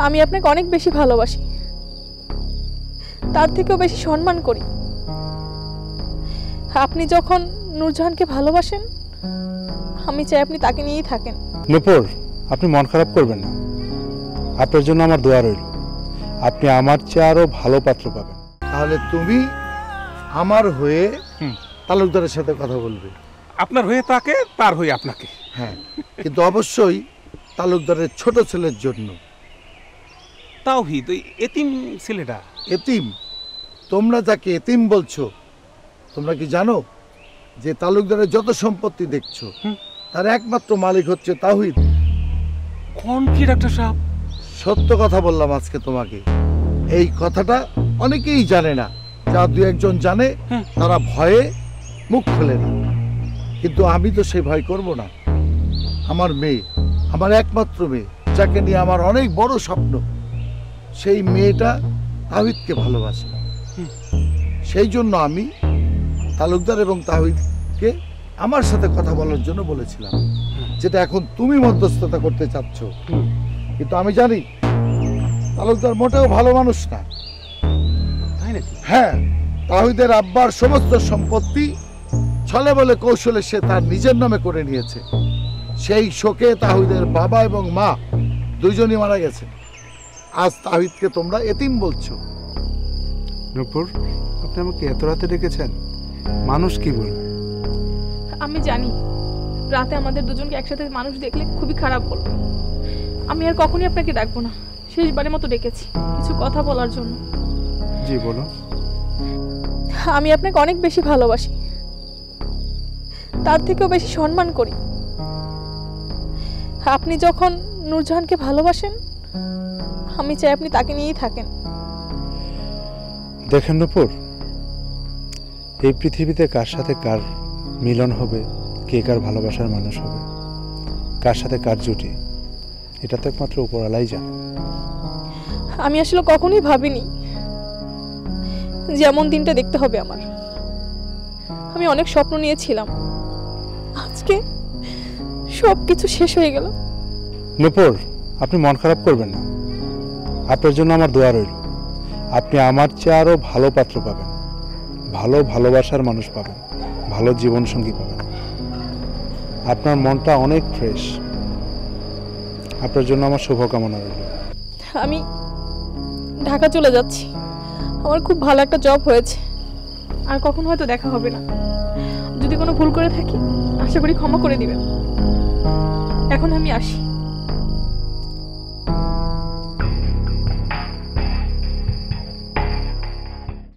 আমি আপনাকে অনেক বেশি ভালোবাসি, তার থেকেও বেশি সম্মান করি। আপনি যখন নূরজাহানকে ভালোবাসেন, আমি চাই আপনি তাকে নিয়েই থাকেন। নূপুর, আপনি মন খারাপ করবেন না। আপনার জন্য আমার দোয়া রইল। আপনি আমার চেয়ে আরো ভালো পাত্র পাবেন। তাহলে তুমি আমার হয়ে তালুকদারের সাথে কথা বলবে। আপনার হয়ে তাকে, তার হয়ে আপনাকে। হ্যাঁ, কিন্তু অবশ্যই তালুকদারের ছোট ছেলের জন্য। তাওহীদ, ওই এতিম ছেলেটা। এতিম? তোমরা যাকে এতিম বলছো, তোমরা কি জানো যে তালুকদারের যত সম্পত্তি দেখছো তার একমাত্র মালিক হচ্ছে তাওহীদ। কোন কি ডাক্তার সাহেব? সত্য কথা বললাম আজকে তোমাকে। এই কথাটা অনেকেই জানে না, যা দু একজন জানে তারা ভয়ে মুখ খোলে না। কিন্তু আমি তো সেই ভয় করব না। আমার মেয়ে, আমার একমাত্র মেয়ে, যাকে নিয়ে আমার অনেক বড় স্বপ্ন, সেই মেয়েটা তাওহীদকে ভালোবাসে। সেই জন্য আমি তালুকদার এবং তাওহীদকে আমার সাথে কথা বলার জন্য বলেছিলাম, যেটা এখন তুমি মধ্যস্থতা করতে চাচ্ছ। কিন্তু আমি জানি তালুকদার মোটেও ভালো মানুষ না। তাই নাকি? হ্যাঁ, তাওহীদের আব্বার সমস্ত সম্পত্তি ছলে বলে কৌশলে সে তার নিজের নামে করে নিয়েছে। সেই শোকে তাওহীদের বাবা এবং মা দুইজনই মারা গেছে। আজ তাওহীদকে তোমরা এতিম বলছো। নূপুর, আপনি আমাকে এত রাতে ডেকেছেন, মানুষ কি বলবে? আমি জানি রাতে আমাদের দুজনকে একসাথে মানুষ দেখলে খুবই খারাপ বলবে। আমি আর কখনই আপনাকে ডাকবো না, শেষবারের মতো ডেকেছি কিছু কথা বলার জন্য। জি বলুন। আমি আপনাকে অনেক বেশি ভালোবাসি, তার থেকেও বেশি সম্মান করি। আপনি যখন নূরজাহানকে ভালোবাসেন, আমি চাই আপনি তাকে নিয়েই থাকেন। দেখেন নূপুর, এই পৃথিবীতে কার সাথে কার মিলন হবে, কে কার ভালোবাসার মানুষ হবে, কার সাথে কার জুটি, এটা তো একমাত্র উপরওয়ালাই জানে। আমি আসলে কখনোই ভাবিনি যেমন দিনটা দেখতে হবে আমার। আমি অনেক স্বপ্ন নিয়েছিলাম, আজকে সব কিছু শেষ হয়ে গেল। নূপুর, আপনি মন খারাপ করবেন না। আপনার জন্য আমার দোয়া রইল। আপনি আমার চেয়ে আরো ভালো পাত্র পাবেন, ভালো ভালোবাসার মানুষ পাবেন, ভালো জীবনসঙ্গী পাবেন। আপনার মনটা অনেক ফ্রেশ। আপনার জন্য আমার শুভকামনা রইল। আমি ঢাকা চলে যাচ্ছি, আমার খুব ভালো একটা জব হয়েছে। আর কখন হয়তো দেখা হবে না। যদি কোনো ভুল করে থাকি আশা করি ক্ষমা করে দিবেন। এখন আমি আসি।